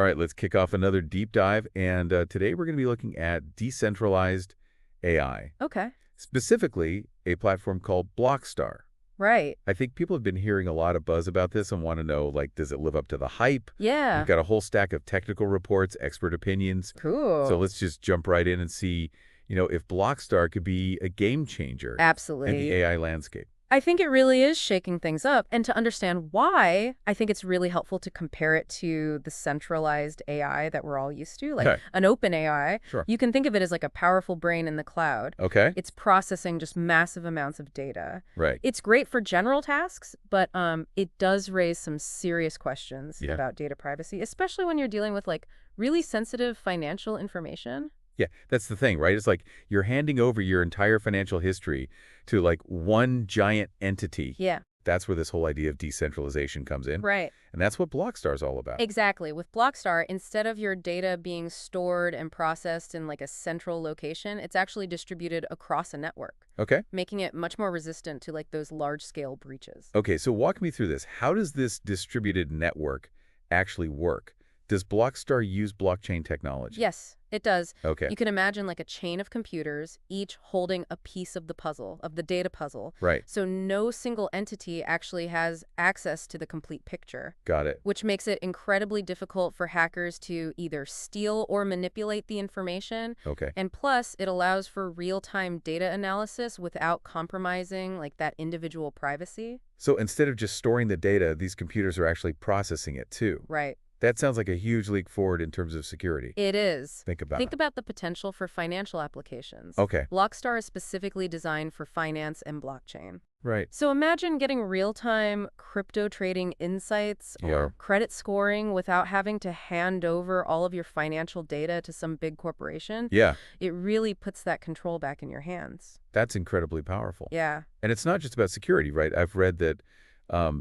right, let's kick off another deep dive. And today we're going to be looking at decentralized AI, Okay. specifically a platform called BlockStar. Right. I think people have been hearing a lot of buzz about this and want to know, like, does it live up to the hype? We've Yeah. got a whole stack of technical reports, expert opinions. So Cool. let's just jump right in and see, if BlockStar could be a game changer in the Absolutely. AI landscape. I think it really is shaking things up. And to understand why, I think it's really helpful to compare it to the centralized AI that we're all used to, like Okay, an open AI. sure. You can think of it as like a powerful brain in the cloud. Okay, It's processing just massive amounts of data. right. It's great for general tasks, but it does raise some serious questions Yeah. about data privacy, especially when you're dealing with like really sensitive financial information. Yeah, that's the thing, right? It's like you're handing over your entire financial history to like one giant entity. Yeah. That's where this whole idea of decentralization comes in. Right. And that's what BlockStar is all about. Exactly. With BlockStar, instead of your data being stored and processed in like a central location, it's actually distributed across a network, Okay. making it much more resistant to like those large-scale breaches. Okay, so walk me through this. How does this distributed network actually work? Does BlockStar use blockchain technology? Yes, it does. Okay, You can imagine like a chain of computers, each holding a piece of the puzzle, of the data puzzle. right. So no single entity actually has access to the complete picture, Got it. which makes it incredibly difficult for hackers to either steal or manipulate the information. Okay. And plus, it allows for real-time data analysis without compromising like that individual privacy. So instead of just storing the data, these computers are actually processing it too. Right. That sounds like a huge leap forward in terms of security. It is. Think about Think it. about the potential for financial applications. Okay, BlockStar is specifically designed for finance and blockchain. right. So imagine getting real-time crypto trading insights Yeah. or credit scoring without having to hand over all of your financial data to some big corporation. Yeah, It really puts that control back in your hands. that's incredibly powerful. Yeah. And it's not just about security, right? I've read that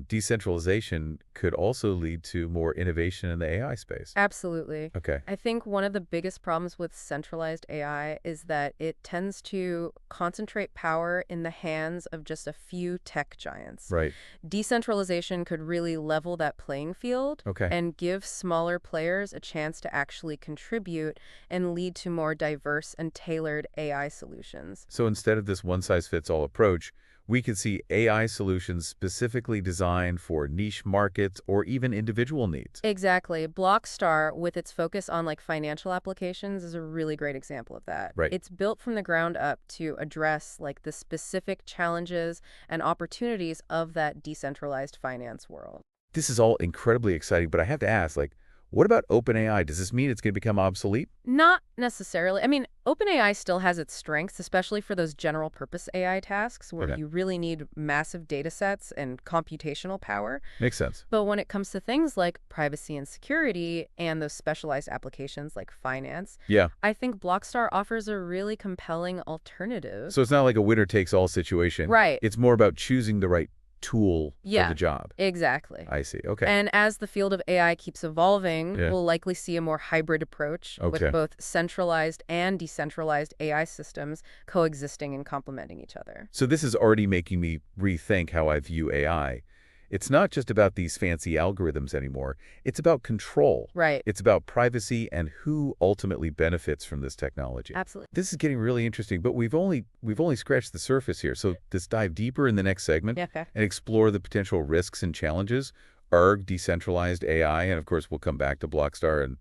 decentralization could also lead to more innovation in the AI space. Absolutely. Okay, I think one of the biggest problems with centralized AI is that it tends to concentrate power in the hands of just a few tech giants. right. Decentralization could really level that playing field Okay. and give smaller players a chance to actually contribute and lead to more diverse and tailored AI solutions. So instead of this one-size-fits-all approach, we could see AI solutions specifically designed for niche markets or even individual needs. Exactly. BlockStar, with its focus on like financial applications, is a really great example of that. Right. It's built from the ground up to address like the specific challenges and opportunities of that decentralized finance world. This is all incredibly exciting, but I have to ask, like, what about OpenAI? Does this mean it's going to become obsolete? Not necessarily. I mean, OpenAI still has its strengths, especially for those general purpose AI tasks where Okay. you really need massive data sets and computational power. Makes sense. But when it comes to things like privacy and security and those specialized applications like finance, Yeah. I think BlockStar offers a really compelling alternative. So it's not like a winner-takes-all situation. Right. It's more about choosing the right tool for Yeah. the job. Exactly. I see. Okay. And as the field of AI keeps evolving, Yeah. we'll likely see a more hybrid approach Okay. with both centralized and decentralized AI systems coexisting and complementing each other. So this is already making me rethink how I view AI. It's not just about these fancy algorithms anymore. It's about control. Right. It's about privacy and who ultimately benefits from this technology. Absolutely. This is getting really interesting, but we've only scratched the surface here. So let's dive deeper in the next segment Yeah, okay. and explore the potential risks and challenges, decentralized AI, and of course we'll come back to BlockStar and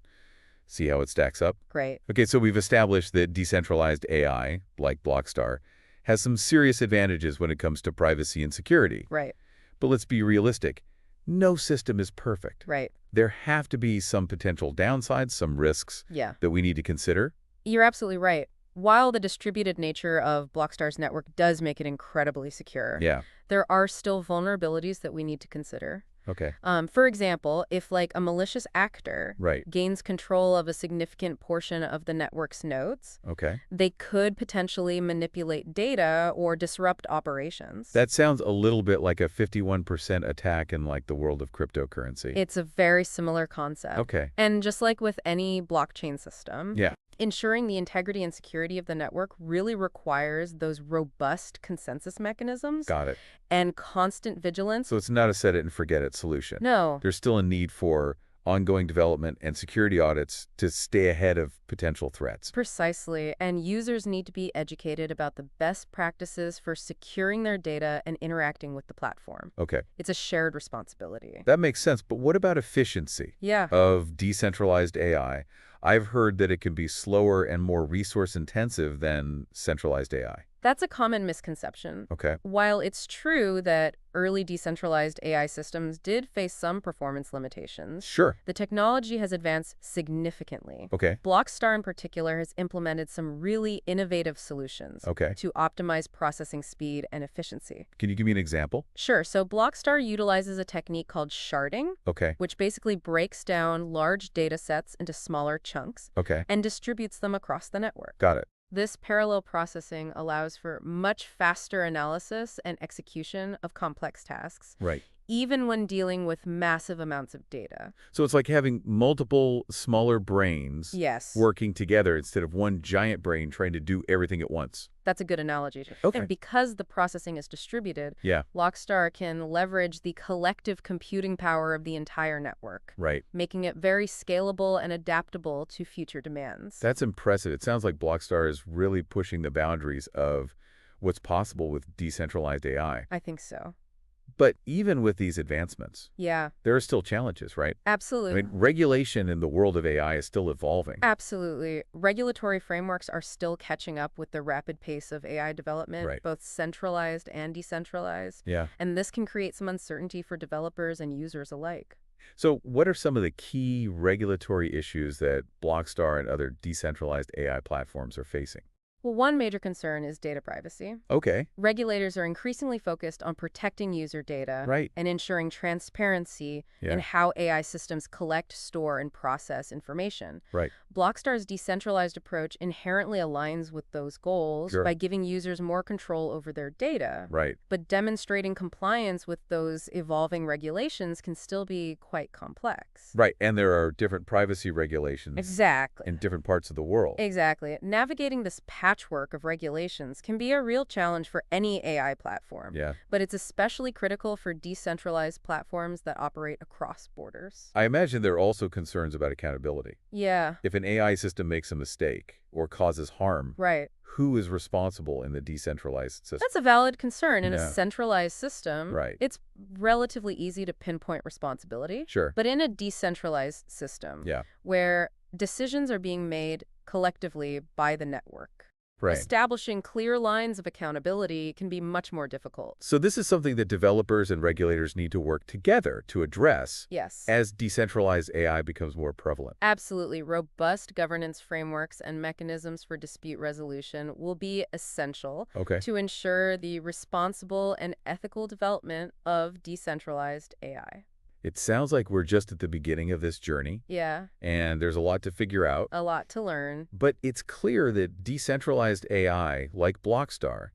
see how it stacks up. Great. Okay, so we've established that decentralized AI, like BlockStar, has some serious advantages when it comes to privacy and security. Right. But let's be realistic. No system is perfect. Right. There have to be some potential downsides, some risks Yeah. that we need to consider. You're absolutely right. While the distributed nature of BlockStar's network does make it incredibly secure, Yeah. there are still vulnerabilities that we need to consider. Okay. For example, if like a malicious actor Right. gains control of a significant portion of the network's nodes, Okay. they could potentially manipulate data or disrupt operations. That sounds a little bit like a 51% attack in like the world of cryptocurrency. It's a very similar concept. Okay. And just like with any blockchain system, Yeah. ensuring the integrity and security of the network really requires those robust consensus mechanisms Got it. and constant vigilance. So it's not a set it and forget it solution. No. There's still a need for ongoing development, and security audits to stay ahead of potential threats. Precisely, and users need to be educated about the best practices for securing their data and interacting with the platform. Okay, It's a shared responsibility. that makes sense, but what about efficiency Yeah. of decentralized AI? I've heard that it can be slower and more resource-intensive than centralized AI. That's a common misconception. Okay, While it's true that early decentralized AI systems did face some performance limitations, sure. the technology has advanced significantly. Okay, BlockStar in particular has implemented some really innovative solutions okay. to optimize processing speed and efficiency. Can you give me an example? Sure, so BlockStar utilizes a technique called sharding, Okay, which basically breaks down large data sets into smaller chunks okay. and distributes them across the network. Got it. This parallel processing allows for much faster analysis and execution of complex tasks, Right. even when dealing with massive amounts of data. So it's like having multiple smaller brains Yes, working together instead of one giant brain trying to do everything at once. that's a good analogy. Okay. And because the processing is distributed, Yeah, BlockStar can leverage the collective computing power of the entire network, right. making it very scalable and adaptable to future demands. That's impressive. It sounds like BlockStar is really pushing the boundaries of what's possible with decentralized AI. I think so. But even with these advancements, Yeah, there are still challenges, right? I absolutely. mean, regulation in the world of AI is still evolving. Absolutely. Regulatory frameworks are still catching up with the rapid pace of AI development, Right. both centralized and decentralized. Yeah. And this can create some uncertainty for developers and users alike. So what are some of the key regulatory issues that BlockStar and other decentralized AI platforms are facing? Well, one major concern is data privacy. Okay. Regulators are increasingly focused on protecting user data Right. and ensuring transparency in Yeah. how AI systems collect, store, and process information. Right. BlockStar's decentralized approach inherently aligns with those goals Sure. by giving users more control over their data. Right. But demonstrating compliance with those evolving regulations can still be quite complex. Right. And there are different privacy regulations Exactly. in different parts of the world. Exactly. Navigating this patchwork of regulations can be a real challenge for any AI platform, Yeah. but it's especially critical for decentralized platforms that operate across borders. I imagine there are also concerns about accountability. Yeah, If an AI system makes a mistake or causes harm, right. who is responsible in the decentralized system? That's a valid concern. In a Yeah. centralized system, Right. it's relatively easy to pinpoint responsibility. Sure. But in a decentralized system, Yeah. where decisions are being made collectively by the network, Right. establishing clear lines of accountability can be much more difficult. So this is something that developers and regulators need to work together to address Yes. as decentralized AI becomes more prevalent. Absolutely. Robust governance frameworks and mechanisms for dispute resolution will be essential Okay. to ensure the responsible and ethical development of decentralized AI. It sounds like we're just at the beginning of this journey, Yeah, and there's a lot to figure out. a lot to learn. But it's clear that decentralized AI, like BlockStar,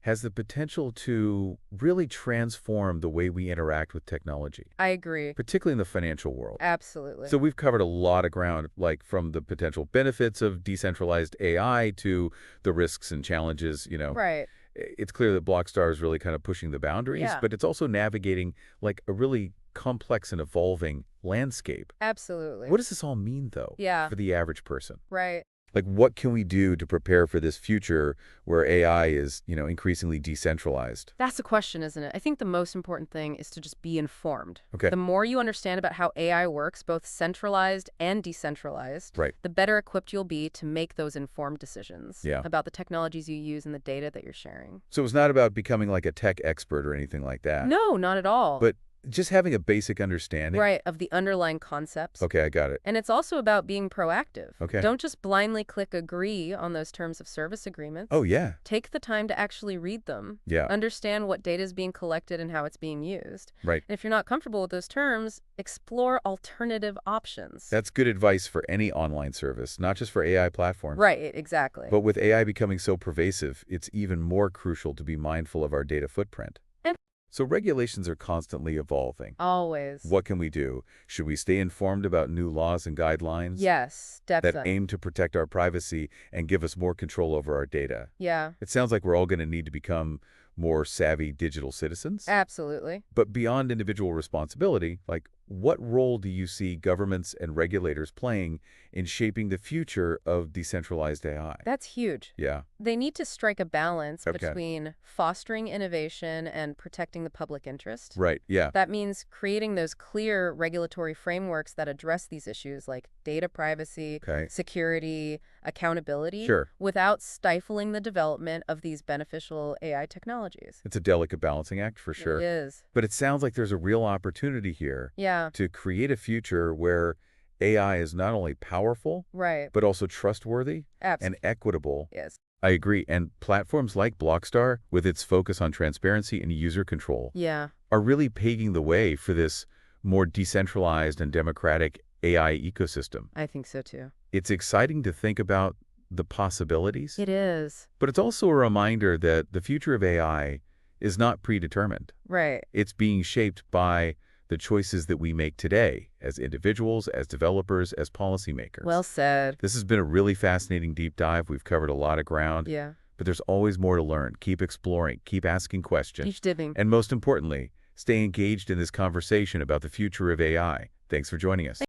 has the potential to really transform the way we interact with technology, I agree. particularly in the financial world. Absolutely. So we've covered a lot of ground, like from the potential benefits of decentralized AI to the risks and challenges, Right. It's clear that BlockStar is really kind of pushing the boundaries, Yeah. but it's also navigating like a really complex and evolving landscape. Absolutely. What does this all mean, though, Yeah. for the average person? Right. Like, what can we do to prepare for this future where AI is, increasingly decentralized? That's the question, isn't it? I think the most important thing is to just be informed. Okay. The more you understand about how AI works, both centralized and decentralized, Right. the better equipped you'll be to make those informed decisions Yeah. about the technologies you use and the data that you're sharing. So it's not about becoming like a tech expert or anything like that. No, not at all. But just having a basic understanding. Right, of the underlying concepts. Okay, I got it. And it's also about being proactive. Okay. Don't just blindly click agree on those terms of service agreements. Oh, yeah. Take the time to actually read them. Yeah. Understand what data is being collected and how it's being used. Right. And if you're not comfortable with those terms, explore alternative options. That's good advice for any online service, not just for AI platforms. Right, exactly. But with AI becoming so pervasive, it's even more crucial to be mindful of our data footprint. And- So regulations are constantly evolving. Always. What can we do? Should we stay informed about new laws and guidelines Yes, that definitely. aim to protect our privacy and give us more control over our data? Yeah. It sounds like we're all going to need to become more savvy digital citizens. Absolutely. But beyond individual responsibility, like what role do you see governments and regulators playing in shaping the future of decentralized AI? That's huge. Yeah. They need to strike a balance Okay. between fostering innovation and protecting the public interest. Right. Yeah. That means creating those clear regulatory frameworks that address these issues like data privacy, Okay. security, accountability, Sure. without stifling the development of these beneficial AI technologies. It's a delicate balancing act for It sure. is. But it sounds like there's a real opportunity here Yeah, to create a future where AI is not only powerful, right. but also trustworthy and Absolutely. equitable. Yes. I agree. And platforms like BlockStar, with its focus on transparency and user control, Yeah, are really paving the way for this more decentralized and democratic AI ecosystem. I think so too. It's exciting to think about the possibilities, It is. but it's also a reminder that the future of AI is not predetermined. Right. It's being shaped by the choices that we make today as individuals, as developers, as policymakers. Well said. This has been a really fascinating deep dive. We've covered a lot of ground, Yeah. but there's always more to learn. Keep exploring, keep asking questions, Each dipping. and most importantly, stay engaged in this conversation about the future of AI. Thanks for joining us.